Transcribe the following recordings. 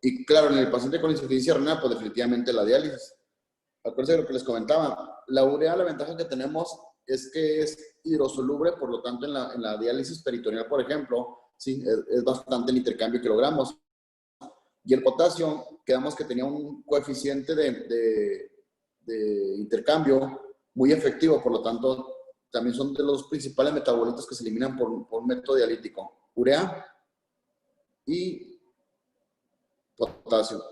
Y claro, en el paciente con insuficiencia renal, pues definitivamente la diálisis. Acuérdense de lo que les comentaba. La urea, la ventaja que tenemos es que es hidrosoluble, por lo tanto, en la diálisis peritoneal, por ejemplo, sí, es bastante el intercambio que logramos. Y el potasio, quedamos que tenía un coeficiente de intercambio muy efectivo, por lo tanto, también son de los principales metabolitos que se eliminan por método dialítico. Urea y potasio.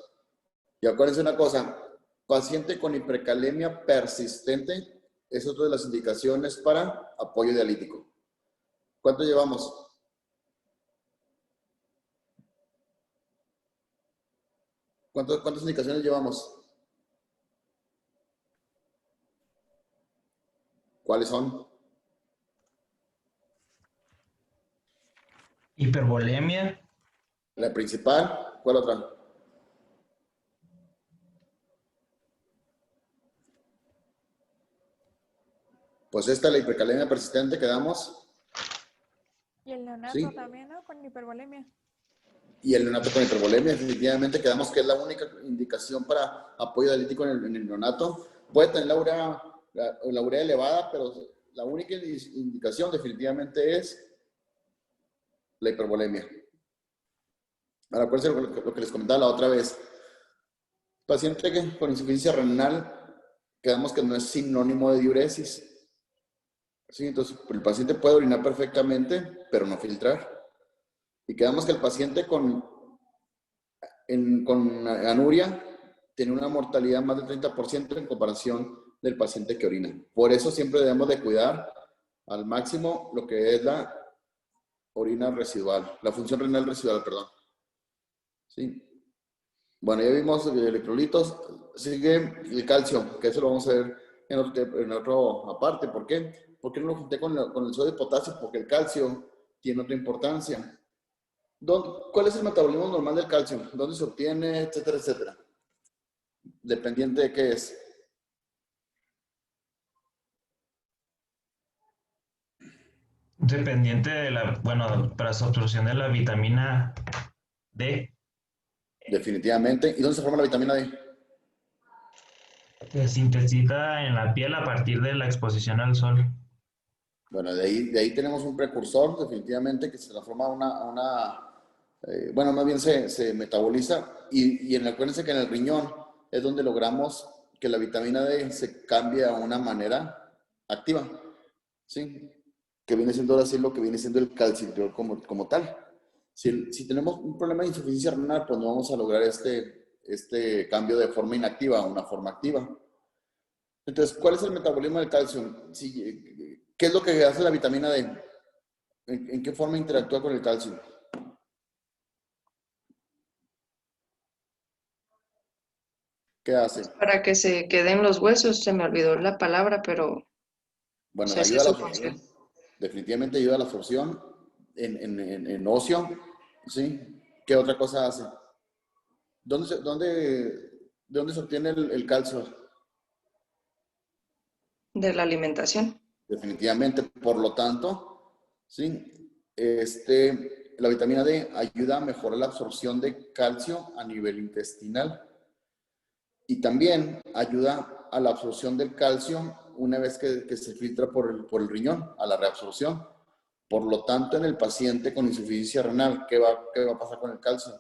Y acuérdense una cosa, paciente con hipercalemia persistente es otra de las indicaciones para apoyo dialítico. ¿Cuánto llevamos? ¿Cuántas indicaciones llevamos? ¿Cuáles son? Hipervolemia. La principal, ¿cuál otra? Pues esta, la hipercalemia persistente, quedamos. Y el neonato ¿Sí? también, ¿no? Con hipervolemia. Y el neonato con hipervolemia, definitivamente quedamos que es la única indicación para apoyo dialítico en el neonato. Puede tener la urea elevada, pero la única indicación definitivamente es la hipervolemia. Ahora, acuérdense lo que les comentaba la otra vez. Paciente con insuficiencia renal, quedamos que no es sinónimo de diuresis. ¿Sí? Entonces, el paciente puede orinar perfectamente, pero no filtrar. Y quedamos que el paciente con anuria tiene una mortalidad más del 30% en comparación del paciente que orina. Por eso siempre debemos de cuidar al máximo lo que es la orina residual, la función renal residual, perdón. ¿Sí? Bueno, ya vimos electrolitos, sigue el calcio, que eso lo vamos a ver en otro aparte. ¿Por qué? Porque no lo junté con el sodio y potasio, porque el calcio tiene otra importancia. ¿Cuál es el metabolismo normal del calcio? ¿Dónde se obtiene? Etcétera, etcétera. Dependiente de qué es. Dependiente de bueno, para su absorción de la vitamina D. Definitivamente. ¿Y dónde se forma la vitamina D? Se sintetiza en la piel a partir de la exposición al sol. Bueno, de ahí tenemos un precursor, definitivamente, que se transforma bueno, más bien se metaboliza. Acuérdense que en el riñón es donde logramos que la vitamina D se cambie a una manera activa, ¿sí? Que viene siendo ahora sí lo que viene siendo el calcitriol como tal. Si tenemos un problema de insuficiencia renal, pues no vamos a lograr este cambio de forma inactiva a una forma activa. Entonces, ¿cuál es el metabolismo del calcio? ¿Qué es lo que hace la vitamina D? ¿En qué forma interactúa con el calcio? ¿Qué hace? Para que se queden los huesos, se me olvidó la palabra, pero Bueno, esa ayuda es a la su absorción. función. Definitivamente ayuda a la absorción en óseo, ¿sí? ¿Qué otra cosa hace? ¿De dónde se obtiene el calcio? De la alimentación. Definitivamente, por lo tanto, ¿sí? La vitamina D ayuda a mejorar la absorción de calcio a nivel intestinal y también ayuda a la absorción del calcio una vez que se filtra por el riñón, a la reabsorción. Por lo tanto, en el paciente con insuficiencia renal, ¿qué va a pasar con el calcio?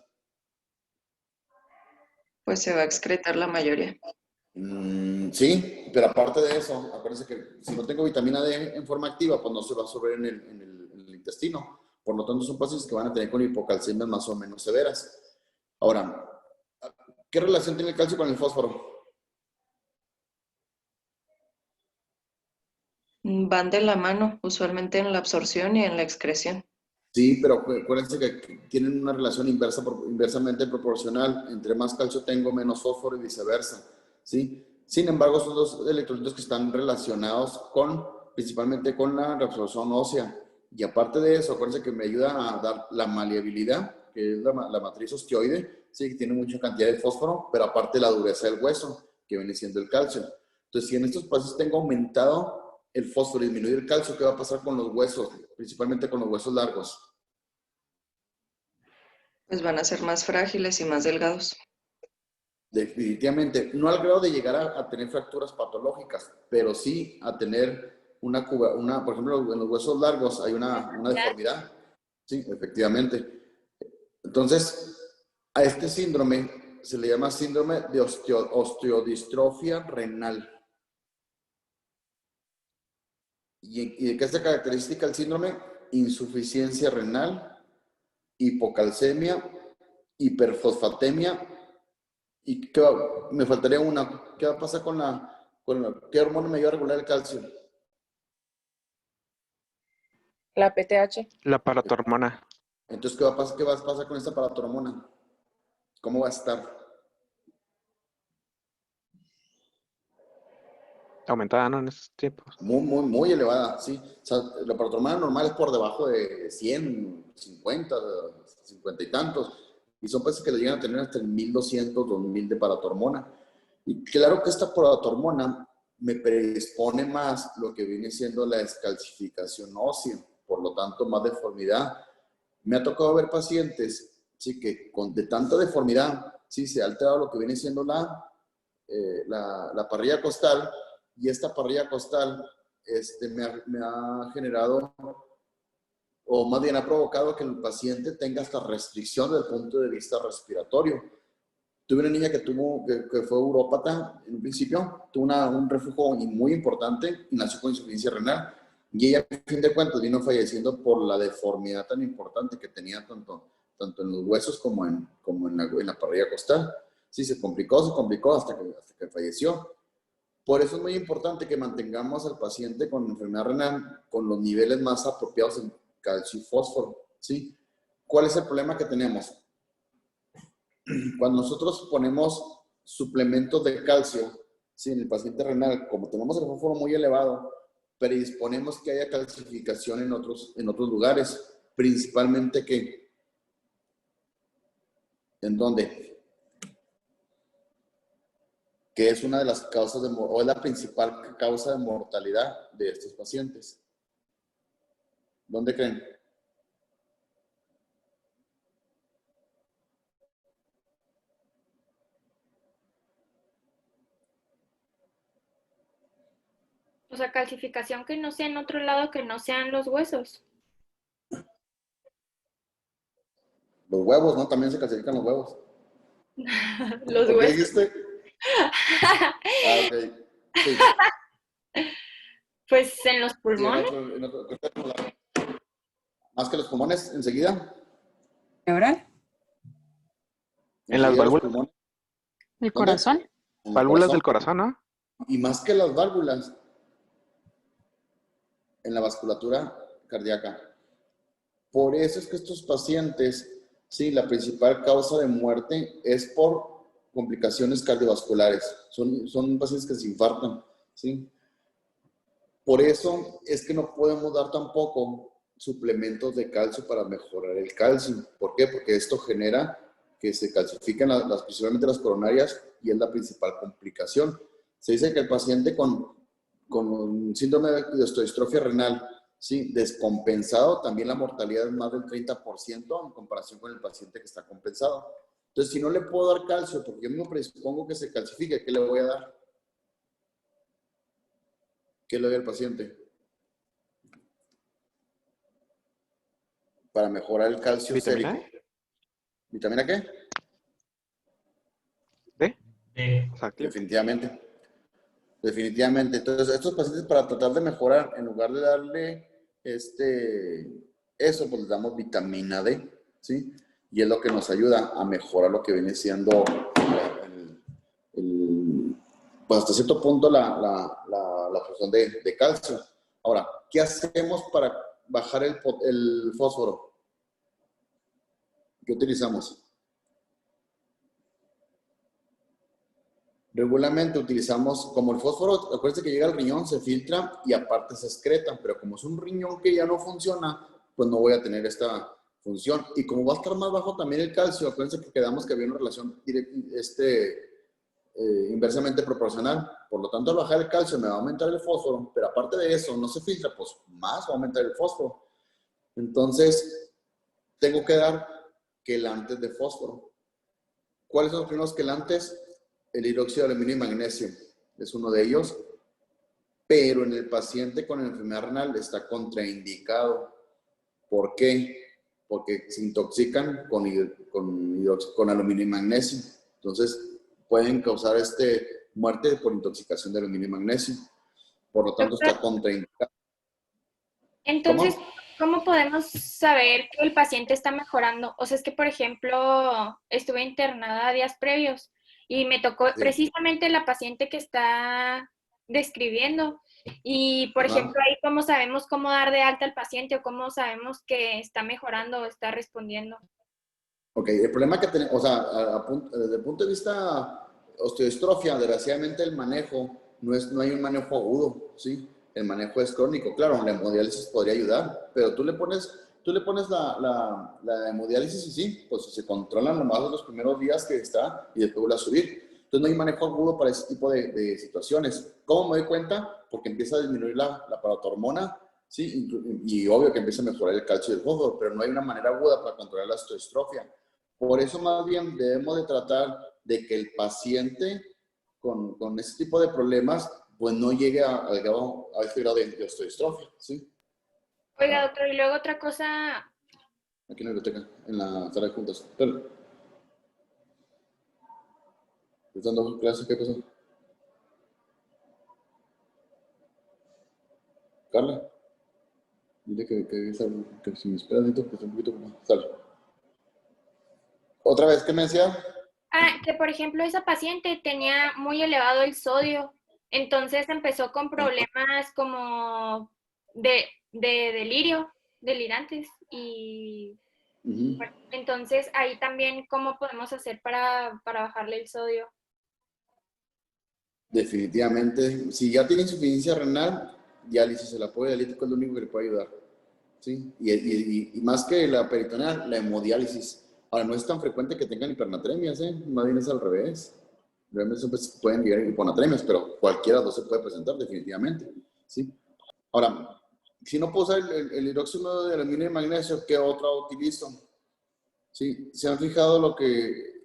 Pues se va a excretar la mayoría. Sí, pero aparte de eso, acuérdense que si no tengo vitamina D en forma activa, pues no se va a absorber en el intestino. Por lo tanto, son pacientes que van a tener con hipocalcemias más o menos severas. Ahora, ¿qué relación tiene el calcio con el fósforo? Van de la mano, usualmente en la absorción y en la excreción. Sí, pero acuérdense que tienen una relación inversamente proporcional. Entre más calcio tengo, menos fósforo y viceversa. ¿Sí? Sin embargo, son dos electrolitos que están relacionados principalmente con la reabsorción ósea. Y aparte de eso, acuérdense que me ayuda a dar la maleabilidad, que es la matriz osteoide, ¿sí? Que tiene mucha cantidad de fósforo, pero aparte la dureza del hueso, que viene siendo el calcio. Entonces, si en estos pacientes tengo aumentado el fósforo y disminuir el calcio, ¿qué va a pasar con los huesos? Principalmente con los huesos largos. Pues van a ser más frágiles y más delgados. Definitivamente, no al grado de llegar a tener fracturas patológicas, pero sí a tener por ejemplo, en los huesos largos hay una deformidad. Sí, efectivamente. Entonces, a este síndrome se le llama síndrome de osteodistrofia renal. ¿Y de qué es la característica del síndrome? Insuficiencia renal, hipocalcemia, hiperfosfatemia. ¿Y me faltaría una? ¿Qué va a pasar qué hormona me ayuda a regular el calcio? La PTH. La paratormona. Entonces, ¿qué va a pasar con esta paratormona? ¿Cómo va a estar? Aumentada, ¿no? En esos tiempos. Muy elevada, sí. O sea, la paratormona normal es por debajo de 100, 50, 50 y tantos. Y son pacientes que le llegan a tener hasta el 1200, 2000 de paratormona. Y claro que esta paratormona me predispone más lo que viene siendo la descalcificación ósea, por lo tanto más deformidad. Me ha tocado ver pacientes, sí, que de tanta deformidad, sí, se ha alterado lo que viene siendo la parrilla costal, y esta parrilla costal me ha generado, o más bien ha provocado que el paciente tenga esta restricción desde el punto de vista respiratorio. Tuve una niña que fue urópata en un principio, tuvo un reflujo muy importante y nació con insuficiencia renal. Y ella, a fin de cuentas, vino falleciendo por la deformidad tan importante que tenía tanto en los huesos como en la parrilla costal. Sí, se complicó hasta que falleció. Por eso es muy importante que mantengamos al paciente con enfermedad renal con los niveles más apropiados en calcio y fósforo, ¿sí? ¿Cuál es el problema que tenemos? Cuando nosotros ponemos suplementos de calcio, ¿sí? En el paciente renal, como tenemos el fósforo muy elevado, predisponemos que haya calcificación en otros lugares, principalmente ¿en dónde? Que es una de las causas o es la principal causa de mortalidad de estos pacientes. ¿Dónde creen? O sea, calcificación que no sea en otro lado que no sean los huesos. Los huevos, ¿no? También se calcifican los huevos. Los ¿Por qué huesos. dijiste? Ah, ok. Sí. Pues en los Sí, pulmones. más que los pulmones, enseguida. ¿Neural? En las Enseguida los válvulas. pulmones. ¿El ¿Dónde? corazón? En el Válvulas del corazón, ¿no? Y más que las válvulas, en la vasculatura cardíaca. Por eso es que estos pacientes, sí, la principal causa de muerte es por complicaciones cardiovasculares. Son pacientes que se infartan, ¿sí? Por eso es que no podemos dar tampoco suplementos de calcio para mejorar el calcio. ¿Por qué? Porque esto genera que se calcifiquen principalmente las coronarias y es la principal complicación. Se dice que el paciente con un síndrome de osteodistrofia renal, sí, descompensado, también la mortalidad es más del 30% en comparación con el paciente que está compensado. Entonces, si no le puedo dar calcio, porque yo mismo predispongo que se calcifique, ¿qué le voy a dar? ¿Qué le doy al paciente? Para mejorar el calcio ¿Vitamina sérico. ¿Vitamina qué? D. D. Exacto. Definitivamente. Definitivamente. Entonces, estos pacientes para tratar de mejorar, en lugar de darle eso, pues les damos vitamina D, ¿sí? Y es lo que nos ayuda a mejorar lo que viene siendo pues hasta cierto punto la absorción de calcio. Ahora, ¿qué hacemos para bajar el fósforo? ¿Qué utilizamos? Regularmente utilizamos, como el fósforo, acuérdense que llega al riñón, se filtra y aparte se excreta, pero como es un riñón que ya no funciona, pues no voy a tener esta función. Y como va a estar más bajo también el calcio, acuérdense que quedamos que había una relación inversamente proporcional. Por lo tanto, al bajar el calcio me va a aumentar el fósforo, pero aparte de eso, no se filtra, pues más va a aumentar el fósforo. Entonces, tengo que dar quelantes de fósforo. ¿Cuáles son los primeros quelantes? El hidróxido de aluminio y magnesio es uno de ellos, pero en el paciente con enfermedad renal está contraindicado. ¿Por qué? Porque se intoxican con aluminio y magnesio. Entonces, pueden causar muerte por intoxicación de aluminio y magnesio. Por lo tanto, está contraindicado. Entonces, ¿cómo podemos saber que el paciente está mejorando? O sea, es que, por ejemplo, estuve internada días previos y me tocó precisamente la paciente que está describiendo. Y, por ejemplo, ahí cómo sabemos cómo dar de alta al paciente o cómo sabemos que está mejorando o está respondiendo. Ok, el problema que tenemos, o sea, desde el punto de vista osteodistrofia, desgraciadamente el manejo no hay un manejo agudo, ¿sí? El manejo es crónico. Claro, la hemodiálisis podría ayudar, pero tú le pones la hemodiálisis y sí, pues se controlan nomás los primeros días que está y después vuelve a subir. Entonces no hay manejo agudo para ese tipo de situaciones. ¿Cómo me doy cuenta? Porque empieza a disminuir la paratormona, ¿sí? Y obvio que empieza a mejorar el calcio y el fósforo, pero no hay una manera aguda para controlar la osteodistrofia. Por eso más bien debemos de tratar de que el paciente con ese tipo de problemas pues no llegue a este grado de osteodistrofia, ¿sí? Oiga, doctor, y luego otra cosa. Aquí en la biblioteca, en la sala de juntas. ¿Estás dando clase? ¿Qué pasó? Carla, dile que si me esperas, necesito que esté un poquito más. Sale. ¿Otra vez qué me decía? Que por ejemplo esa paciente tenía muy elevado el sodio, entonces empezó con problemas como de delirio, delirantes, y bueno, entonces ahí también cómo podemos hacer para bajarle el sodio. Definitivamente, si ya tiene insuficiencia renal, diálisis, el apoyo dialítico es lo único que le puede ayudar, ¿sí? Y más que la peritoneal, la hemodiálisis. Ahora, no es tan frecuente que tengan hipernatremias, más bien es al revés. Realmente pues, pueden llegar hiponatremias, pero cualquiera de los se puede presentar definitivamente, ¿sí? Ahora, si no puedo usar el hidróxido de aluminio y magnesio, ¿qué otra utilizo? ¿Sí? ¿Se han fijado lo que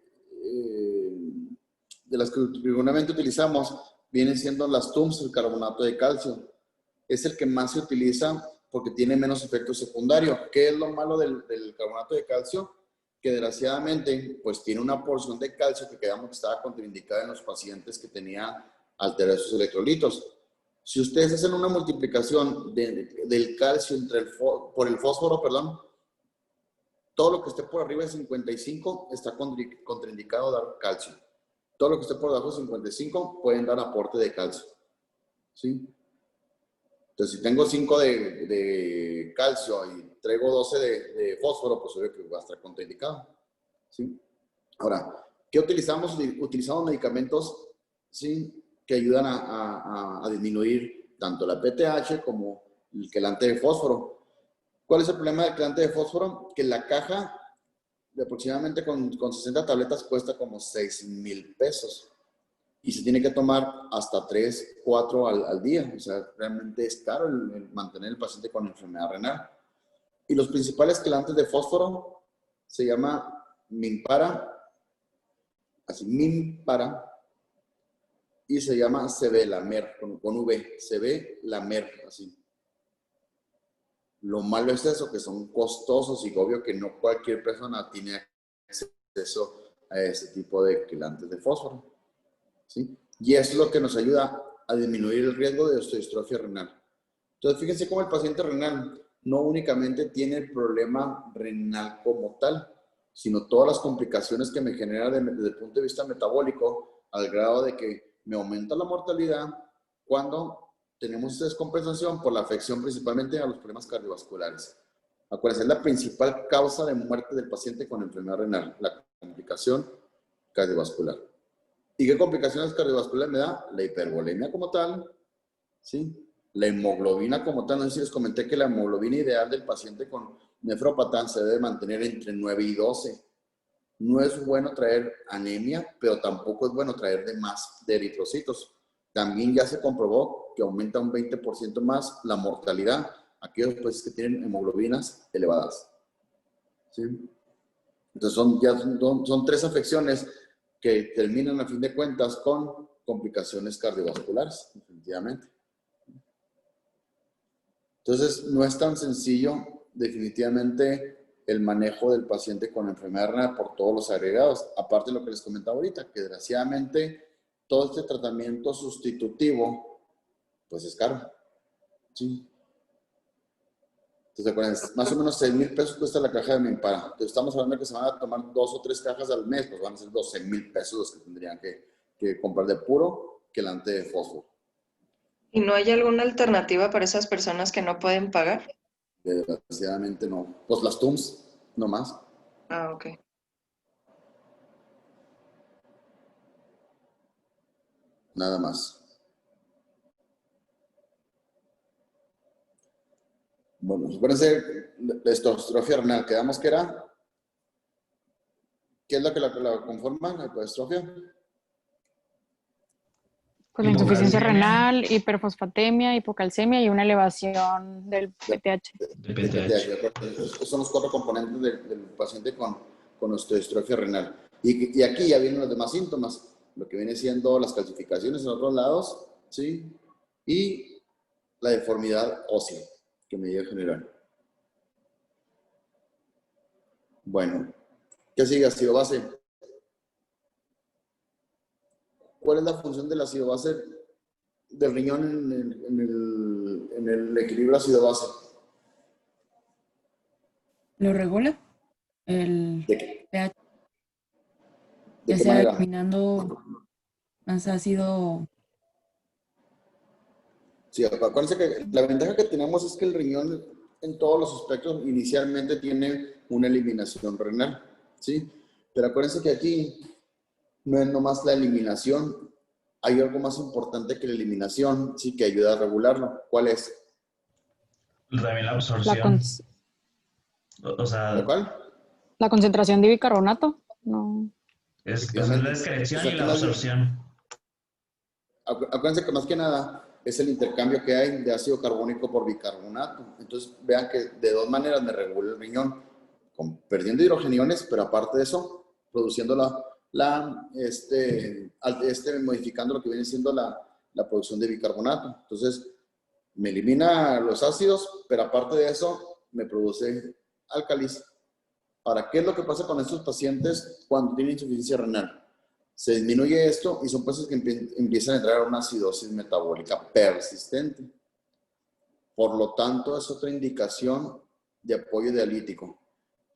de las que regularmente utilizamos vienen siendo las TUMS, el carbonato de calcio? Es el que más se utiliza porque tiene menos efecto secundario. ¿Qué es lo malo del carbonato de calcio? Que desgraciadamente pues tiene una porción de calcio que quedamos que estaba contraindicada en los pacientes que tenían alterados sus electrolitos. Si ustedes hacen una multiplicación del calcio por el fósforo, perdón, todo lo que esté por arriba de 55 está contraindicado dar calcio. Todo lo que esté por debajo de 55 pueden dar aporte de calcio, ¿sí? Entonces, si tengo 5 de calcio y traigo 12 de fósforo, pues obvio que va a estar contraindicado, ¿sí? Ahora, ¿qué utilizamos? Utilizamos medicamentos, ¿sí?, que ayudan a disminuir tanto la PTH como el quelante de fósforo. ¿Cuál es el problema del quelante de fósforo? Que la caja de aproximadamente con 60 tabletas cuesta como 6,000 pesos. Y se tiene que tomar hasta 3, 4 al día. O sea, realmente es caro el mantener el paciente con enfermedad renal. Y los principales quelantes de fósforo se llama Mimpara, así, Mimpara, y se llama Sevelamer, con V, Sevelamer, así. Lo malo es eso, que son costosos y obvio que no cualquier persona tiene acceso a ese tipo de quelantes de fósforo, ¿sí? Y eso es lo que nos ayuda a disminuir el riesgo de osteodistrofia renal. Entonces, fíjense cómo el paciente renal no únicamente tiene el problema renal como tal, sino todas las complicaciones que me genera desde el punto de vista metabólico, al grado de que me aumenta la mortalidad cuando tenemos esa descompensación por la afección principalmente a los problemas cardiovasculares. Acuérdense, es la principal causa de muerte del paciente con enfermedad renal, la complicación cardiovascular. ¿Y qué complicaciones cardiovasculares me da? La hipervolemia como tal, ¿sí? La hemoglobina como tal. No sé si les comenté que la hemoglobina ideal del paciente con nefropatía se debe mantener entre 9 y 12. No es bueno traer anemia, pero tampoco es bueno traer de más de eritrocitos. También ya se comprobó que aumenta un 20% más la mortalidad a aquellos pacientes que tienen hemoglobinas elevadas, ¿sí? Entonces son 3 afecciones que terminan a fin de cuentas con complicaciones cardiovasculares, definitivamente. Entonces, no es tan sencillo, definitivamente, el manejo del paciente con enfermedad renal por todos los agregados. Aparte de lo que les comentaba ahorita, que desgraciadamente todo este tratamiento sustitutivo, pues es caro. ¿Sí? Entonces, acuérdense, más o menos 6,000 pesos cuesta la caja de Mimpara. Entonces, estamos hablando de que se van a tomar 2 o 3 cajas al mes, pues van a ser 12,000 pesos los que tendrían que comprar de puro quelante de fósforo. ¿Y no hay alguna alternativa para esas personas que no pueden pagar? Desgraciadamente no. Pues las TUMS, no más. Ah, ok. Nada más. Bueno, acuérdense, la hipertrofia renal, quedamos que era. ¿Qué es lo que la conforma, la hipertrofia? Pues la insuficiencia Hipocalcemia. renal, hiperfosfatemia, hipocalcemia y una elevación del PTH. De PTH. Estos son los 4 componentes del paciente con osteostrofia renal. Y aquí ya vienen los demás síntomas, lo que viene siendo las calcificaciones en otros lados, ¿sí? Y la deformidad ósea que me llega a generar. Bueno, ¿qué sigue? Ácido base. ¿Cuál es la función del ácido base del riñón en el equilibrio ácido-base? ¿Lo regula? El ¿De qué? pH, ¿De ya qué sea manera? eliminando más ácido. Sí, acuérdense que la ventaja que tenemos es que el riñón en todos los aspectos inicialmente tiene una eliminación renal, ¿sí? Pero acuérdense que aquí no es nomás la eliminación, hay algo más importante que la eliminación, sí, que ayuda a regularlo. ¿Cuál es? También la La, absorción. con- O sea, ¿Lo cual? la concentración de bicarbonato. No. es la excreción O sea, y que la más bien- absorción. Acuérdense que más que nada es el intercambio que hay de ácido carbónico por bicarbonato. Entonces, vean que de 2 maneras me regula el riñón, perdiendo hidrogeniones, pero aparte de eso, produciendo modificando lo que viene siendo la producción de bicarbonato. Entonces, me elimina los ácidos, pero aparte de eso, me produce álcalis. Ahora, ¿qué es lo que pasa con estos pacientes cuando tienen insuficiencia renal? Se disminuye esto y son pacientes que empiezan a entrar a una acidosis metabólica persistente. Por lo tanto, es otra indicación de apoyo dialítico.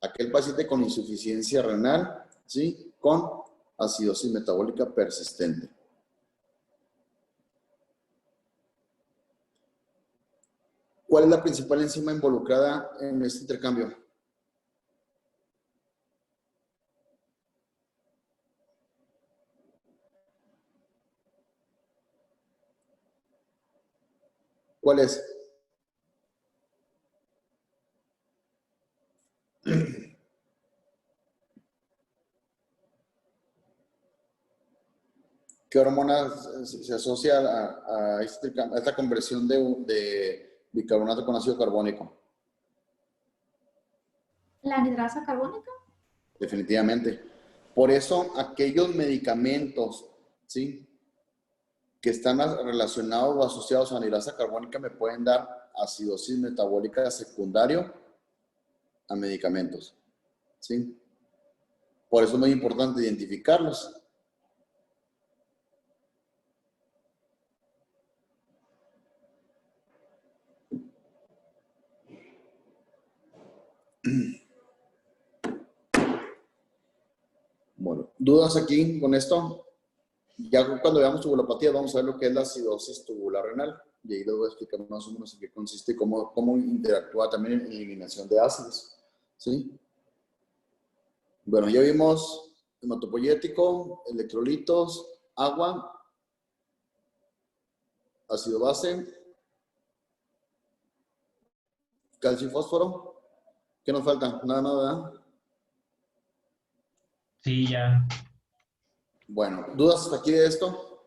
Aquel paciente con insuficiencia renal, ¿sí? Con acidosis metabólica persistente. ¿Cuál es la principal enzima involucrada en este intercambio? ¿Cuál es? ¿Qué hormona se asocia a esta conversión de bicarbonato con ácido carbónico? ¿La anhidrasa carbónica? Definitivamente. Por eso, aquellos medicamentos, ¿sí?, que están relacionados o asociados a anhidrasa carbónica me pueden dar acidosis metabólica secundario a medicamentos, ¿sí? Por eso es muy importante identificarlos. Bueno, ¿dudas aquí con esto? Ya cuando veamos tubulopatía vamos a ver lo que es la acidosis tubular renal y ahí les voy a explicar más o menos en qué consiste y cómo interactúa también en eliminación de ácidos, ¿sí? Bueno, ya vimos hematopoyético, electrolitos, agua, ácido base, calcio y fósforo. ¿Qué nos falta? Nada, ¿verdad? Sí, ya. Bueno, ¿dudas hasta aquí de esto?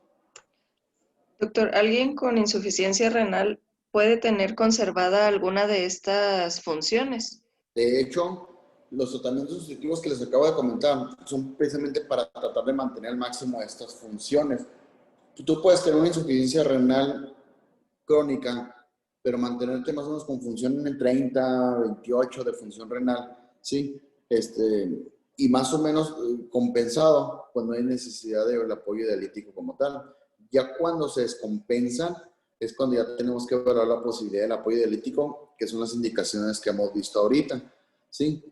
Doctor, ¿alguien con insuficiencia renal puede tener conservada alguna de estas funciones? De hecho, los tratamientos sustitutivos que les acabo de comentar son precisamente para tratar de mantener al máximo estas funciones. Tú puedes tener una insuficiencia renal crónica, pero mantenerte más o menos con función en 30, 28 de función renal, ¿sí? Y más o menos compensado cuando hay necesidad del apoyo dialítico como tal. Ya cuando se descompensan es cuando ya tenemos que evaluar la posibilidad del apoyo dialítico, que son las indicaciones que hemos visto ahorita, ¿sí?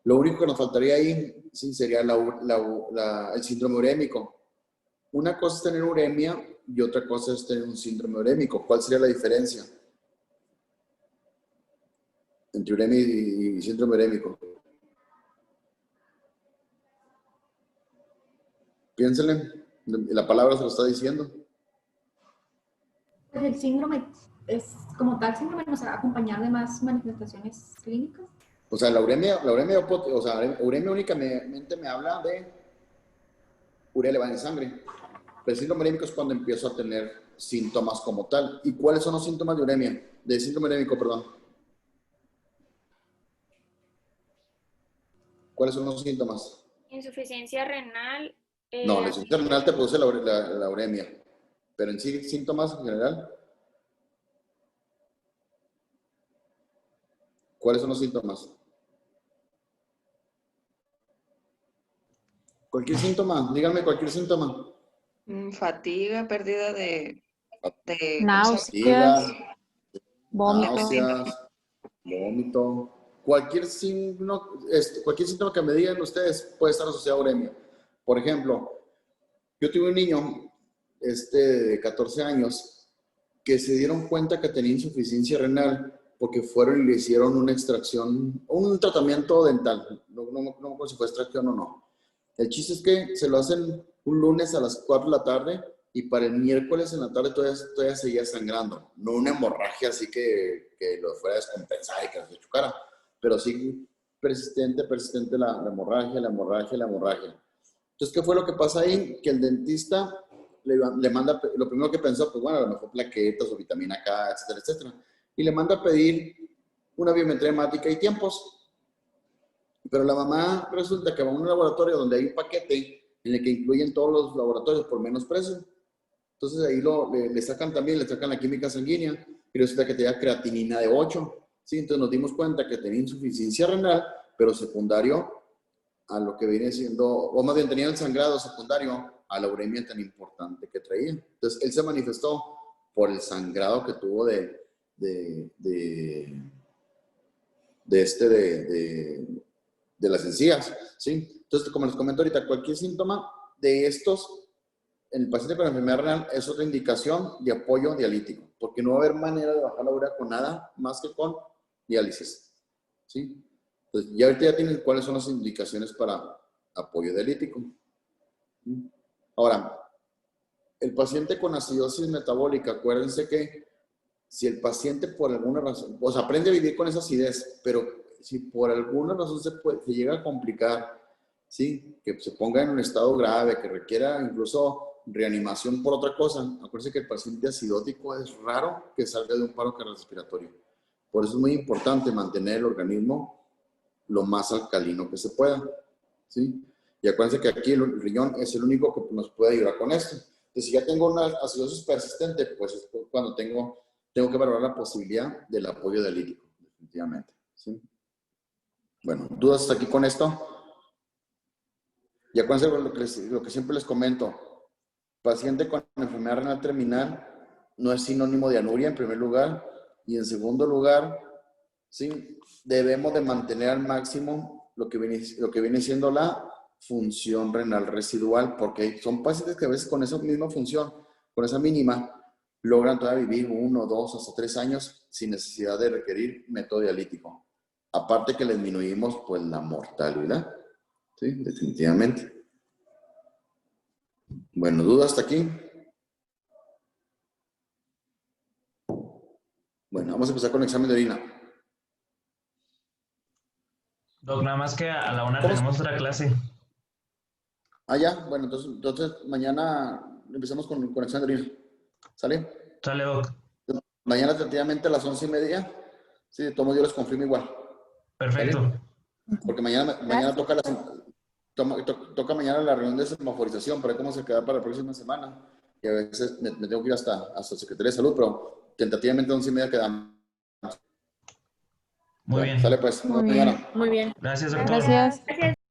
Lo único que nos faltaría ahí, sí, sería el síndrome urémico. Una cosa es tener uremia y otra cosa es tener un síndrome urémico. ¿Cuál sería la diferencia entre uremia y síndrome urémico? Piénsenle, la palabra se lo está diciendo. Pues el síndrome es como tal síndrome nos va a acompañar de más manifestaciones clínicas. O sea, la uremia únicamente me habla de urea elevada en sangre. Pero el síndrome urémico es cuando empiezo a tener síntomas como tal. ¿Y cuáles son los síntomas de uremia? De síndrome urémico, perdón. ¿Cuáles son los síntomas? Insuficiencia renal. No, la insuficiencia renal te produce la uremia. Pero en sí, síntomas en general. ¿Cuáles son los síntomas? Cualquier síntoma, díganme cualquier síntoma. Fatiga, pérdida de Náuseas, vómito. Náuseas, vómito. Cualquier síntoma que me digan ustedes puede estar asociado a uremia. Por ejemplo, yo tuve un niño de 14 años que se dieron cuenta que tenía insuficiencia renal porque fueron y le hicieron una extracción, un tratamiento dental. No me acuerdo si fue extracción o no. El chiste es que se lo hacen un lunes a las 4 de la tarde y para el miércoles en la tarde todavía seguía sangrando. No una hemorragia así que lo fuera a descompensar y que se chocara, pero sí persistente la hemorragia. Entonces, ¿qué fue lo que pasa ahí? Que el dentista le manda, lo primero que pensó, pues bueno, a lo mejor plaquetas o vitamina K, etcétera, etcétera. Y le manda a pedir una biometría hemática y tiempos. Pero la mamá resulta que va a un laboratorio donde hay un paquete en el que incluyen todos los laboratorios por menos precio. Entonces ahí le sacan la química sanguínea y resulta que tenía creatinina de 8. ¿Sí? Entonces nos dimos cuenta que tenía insuficiencia renal, pero secundario a lo que viene siendo, o más bien tenía el sangrado secundario a la uremia tan importante que traía. Entonces él se manifestó por el sangrado que tuvo de las encías, ¿sí? Entonces, como les comento ahorita, cualquier síntoma de estos en el paciente con enfermedad renal es otra indicación de apoyo dialítico, porque no va a haber manera de bajar la urea con nada más que con diálisis, ¿sí? Entonces, ya ahorita ya tienen cuáles son las indicaciones para apoyo dialítico. Ahora, el paciente con acidosis metabólica, acuérdense que si el paciente por alguna razón, o sea, aprende a vivir con esa acidez, pero si por alguna razón se llega a complicar, ¿sí? Que se ponga en un estado grave, que requiera incluso reanimación por otra cosa, acuérdense que el paciente acidótico es raro que salga de un paro cardiorrespiratorio. Por eso es muy importante mantener el organismo lo más alcalino que se pueda, ¿sí? Y acuérdense que aquí el riñón es el único que nos puede ayudar con esto. Entonces, si ya tengo una acidosis persistente, pues es cuando tengo que valorar la posibilidad del apoyo dialítico, definitivamente, ¿sí? Bueno, ¿dudas hasta aquí con esto? Y acuérdense lo que siempre les comento. Paciente con enfermedad renal terminal no es sinónimo de anuria en primer lugar. Y en segundo lugar, ¿sí? Debemos de mantener al máximo lo que viene siendo la función renal residual, porque son pacientes que a veces con esa misma función, con esa mínima, logran todavía vivir 1, 2, hasta 3 años sin necesidad de requerir método dialítico. Aparte que le disminuimos pues la mortalidad, ¿sí? Definitivamente. Bueno, ¿dudas hasta aquí? Bueno, vamos a empezar con el examen de orina. Doc, nada más que a la 1 tenemos otra clase. Ah, ya, bueno, entonces mañana empezamos con el examen de orina. ¿Sale? Sale, Doc. Mañana tentativamente a las 11:30. Sí, de todos modos yo les confirmo igual. Perfecto. ¿Sale? Porque mañana toca mañana la reunión de semaforización para ver cómo se queda para la próxima semana. Y a veces me tengo que ir hasta Secretaría de Salud, pero tentativamente 11:30 quedamos. Muy bien. Sale pues. Muy Mañana. bien. Muy bien. Gracias, doctor. Gracias. Gracias.